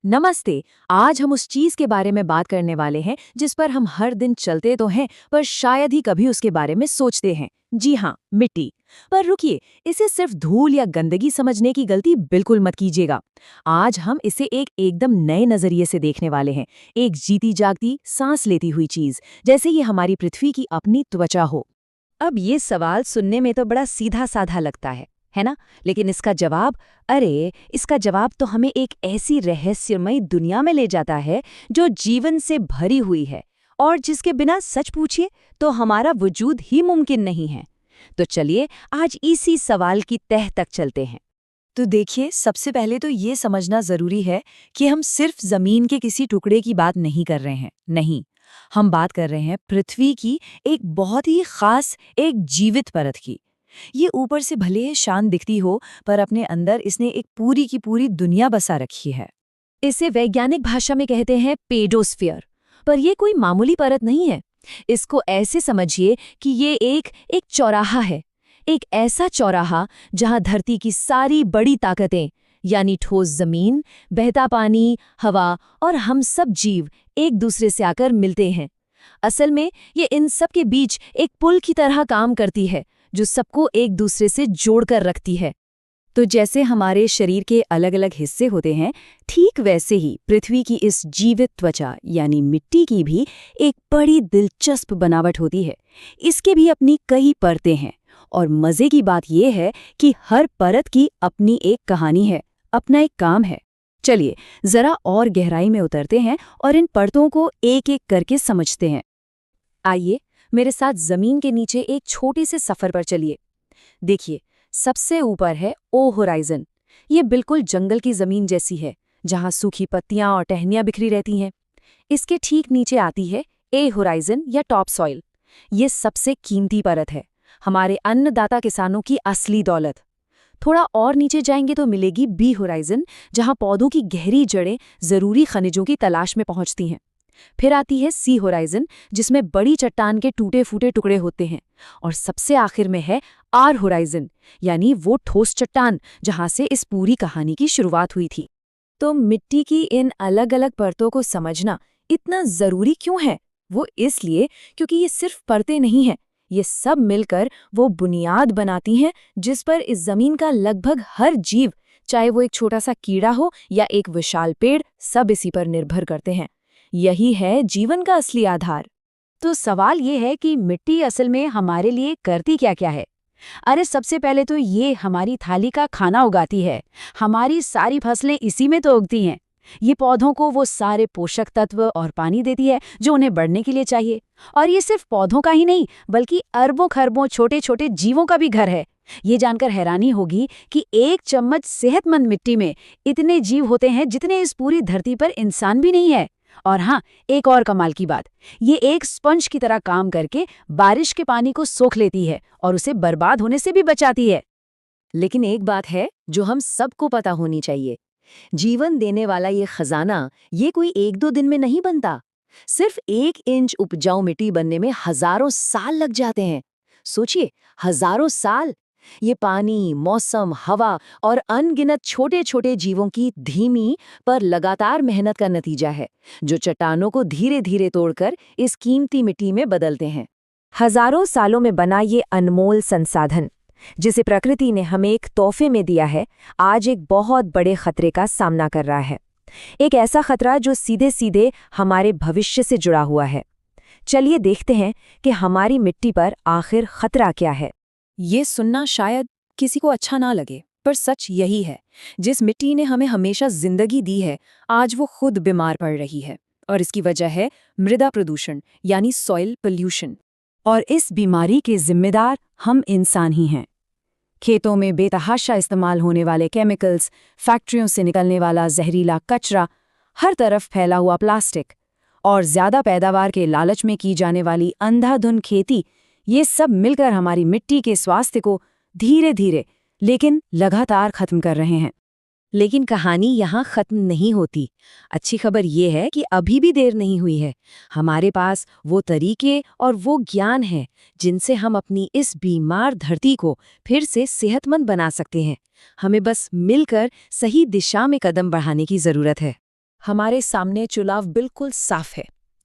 नमस्ते। आज हम उस चीज के बारे में बात करने वाले हैं जिस पर हम हर दिन चलते तो हैं पर शायद ही कभी उसके बारे में सोचते हैं। जी हाँ, मिट्टी। पर रुकिए, इसे सिर्फ धूल या गंदगी समझने की गलती बिल्कुल मत कीजिएगा। आज हम इसे एक एकदम नए नजरिए से देखने वाले हैं। एक जीती जागती, सांस लेती हुई चीज, जैसे ये हमारी पृथ्वी की अपनी त्वचा हो। अब ये सवाल सुनने में तो बड़ा सीधा साधा लगता है ना? लेकिन इसका जवाब तो हमें एक ऐसी रहस्यमयी दुनिया में ले जाता है जो जीवन से भरी हुई है और जिसके बिना सच पूछिए तो हमारा वजूद ही मुमकिन नहीं है। तो चलिए आज इसी सवाल की तह तक चलते हैं। तो देखिए, सबसे पहले तो ये समझना जरूरी है कि हम सिर्फ जमीन के किसी टुकड़े की बात नहीं कर रहे हैं। नहीं, हम बात कर रहे हैं पृथ्वी की एक बहुत ही खास, एक जीवित परत की। ये ऊपर से भले ही शांत दिखती हो, पर अपने अंदर इसने एक पूरी की पूरी दुनिया बसा रखी है। इसे वैज्ञानिक भाषा में कहते हैं पेडोस्फीयर। पर ये कोई मामूली परत नहीं है। इसको ऐसे समझिए कि ये एक चौराहा है। एक ऐसा चौराहा जहां धरती की सारी बड़ी ताकतें यानी ठोस जमीन, बहता पानी, हवा और हम सब जीव एक दूसरे से आकर मिलते हैं। असल में ये इन सब के बीच एक पुल की तरह काम करती है जो सबको एक दूसरे से जोड़कर रखती है। तो जैसे हमारे शरीर के अलग अलग हिस्से होते हैं, ठीक वैसे ही पृथ्वी की इस जीवित त्वचा यानी मिट्टी की भी एक बड़ी दिलचस्प बनावट होती है। इसके भी अपनी कई परतें हैं और मजे की बात यह है कि हर परत की अपनी एक कहानी है, अपना एक काम है। चलिए जरा और गहराई में उतरते हैं और इन परतों को एक एक करके समझते हैं। आइए मेरे साथ जमीन के नीचे एक छोटे से सफर पर चलिए। देखिए, सबसे ऊपर है ओ होराइजन। ये बिल्कुल जंगल की जमीन जैसी है, जहां सूखी पत्तियां और टहनियां बिखरी रहती हैं। इसके ठीक नीचे आती है ए होराइजन या टॉप सॉइल। ये सबसे कीमती परत है, हमारे अन्नदाता किसानों की असली दौलत। थोड़ा और नीचे जाएंगे तो मिलेगी बी होराइजन, जहां पौधों की गहरी जड़ें जरूरी खनिजों की तलाश में पहुंचती हैं। फिर आती है सी होराइजन, जिसमें बड़ी चट्टान के टूटे फूटे टुकड़े होते हैं। और सबसे आखिर में है आर होराइजन, यानी वो ठोस चट्टान जहां से इस पूरी कहानी की शुरुआत हुई थी। तो मिट्टी की इन अलग अलग परतों को समझना इतना जरूरी क्यों है? वो इसलिए क्योंकि ये सिर्फ परतें नहीं हैं, ये सब मिलकर वो बुनियाद बनाती हैं जिस पर इस जमीन का लगभग हर जीव, चाहे वो एक छोटा सा कीड़ा हो या एक विशाल पेड़, सब इसी पर निर्भर करते हैं। यही है जीवन का असली आधार। तो सवाल ये है कि मिट्टी असल में हमारे लिए करती क्या क्या है? अरे सबसे पहले तो ये हमारी थाली का खाना उगाती है। हमारी सारी फसलें इसी में तो उगती हैं। ये पौधों को वो सारे पोषक तत्व और पानी देती है जो उन्हें बढ़ने के लिए चाहिए। और ये सिर्फ पौधों का ही नहीं, बल्कि अरबों खरबों छोटे छोटे जीवों का भी घर है। ये जानकर हैरानी होगी कि एक चम्मच सेहतमंद मिट्टी में इतने जीव होते हैं जितने इस पूरी धरती पर इंसान भी नहीं है। और हाँ, एक और कमाल की बात, ये एक स्पंज की तरह काम करके बारिश के पानी को सोख लेती है और उसे बर्बाद होने से भी बचाती है। लेकिन एक बात है जो हम सबको पता होनी चाहिए। जीवन देने वाला ये खजाना, ये कोई एक दो दिन में नहीं बनता। सिर्फ 1 इंच उपजाऊ मिट्टी बनने में हजारों साल लग जाते हैं। सोचिए, हजारों साल! ये पानी, मौसम, हवा और अनगिनत छोटे छोटे जीवों की धीमी पर लगातार मेहनत का नतीजा है, जो चट्टानों को धीरे धीरे तोड़कर इस कीमती मिट्टी में बदलते हैं। हजारों सालों में बना ये अनमोल संसाधन, जिसे प्रकृति ने हमें एक तोहफे में दिया है, आज एक बहुत बड़े खतरे का सामना कर रहा है। एक ऐसा खतरा जो सीधे सीधे हमारे भविष्य से जुड़ा हुआ है। चलिए देखते हैं कि हमारी मिट्टी पर आखिर खतरा क्या है। ये सुनना शायद किसी को अच्छा ना लगे, पर सच यही है। जिस मिट्टी ने हमें हमेशा जिंदगी दी है, आज वो खुद बीमार पड़ रही है। और इसकी वजह है मृदा प्रदूषण यानी सॉइल पोल्यूशन। और इस बीमारी के जिम्मेदार हम इंसान ही हैं। खेतों में बेतहाशा इस्तेमाल होने वाले केमिकल्स, फैक्ट्रियों से निकलने वाला जहरीला कचरा, हर तरफ फैला हुआ प्लास्टिक और ज्यादा पैदावार के लालच में की जाने वाली अंधाधुंध खेती, ये सब मिलकर हमारी मिट्टी के स्वास्थ्य को धीरे धीरे लेकिन लगातार खत्म कर रहे हैं। लेकिन कहानी यहाँ खत्म नहीं होती। अच्छी खबर ये है कि अभी भी देर नहीं हुई है। हमारे पास वो तरीके और वो ज्ञान है जिनसे हम अपनी इस बीमार धरती को फिर से सेहतमंद बना सकते हैं। हमें बस मिलकर सही दिशा में कदम बढ़ाने की जरूरत है। हमारे सामने चुनाव बिल्कुल साफ है।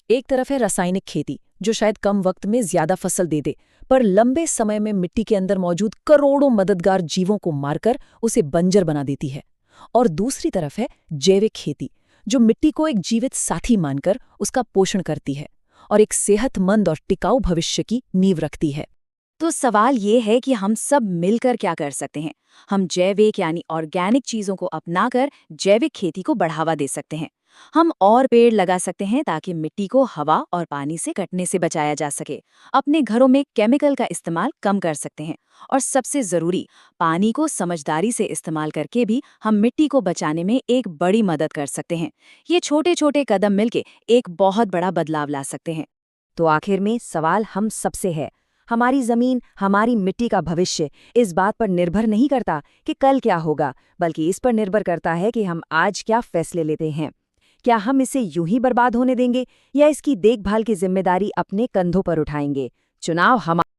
एक तरफ है रासायनिक खेती, जो शायद कम वक्त में ज्यादा फसल दे दे, पर लंबे समय में मिट्टी के अंदर मौजूद करोड़ों मददगार जीवों को मारकर उसे बंजर बना देती है। और दूसरी तरफ है जैविक खेती, जो मिट्टी को एक जीवित साथी मानकर उसका पोषण करती है और एक सेहतमंद और टिकाऊ भविष्य की नींव रखती है। तो सवाल ये है कि हम सब मिलकर क्या कर सकते हैं। हम जैविक यानी ऑर्गेनिक चीजों को अपनाकर जैविक खेती को बढ़ावा दे सकते हैं। हम और पेड़ लगा सकते हैं ताकि मिट्टी को हवा और पानी से कटने से बचाया जा सके। अपने घरों में केमिकल का इस्तेमाल कम कर सकते हैं। और सबसे जरूरी, पानी को समझदारी से इस्तेमाल करके भी हम मिट्टी को बचाने में एक बड़ी मदद कर सकते हैं। ये छोटे छोटे कदम मिलके एक बहुत बड़ा बदलाव ला सकते हैं। तो आखिर में सवाल हम सबसे है, हमारी जमीन, हमारी मिट्टी का भविष्य इस बात पर निर्भर नहीं करता कि कल क्या होगा, बल्कि इस पर निर्भर करता है कि हम आज क्या फैसले लेते हैं। क्या हम इसे यूं ही बर्बाद होने देंगे या इसकी देखभाल की जिम्मेदारी अपने कंधों पर उठाएंगे? चुनाव हमारा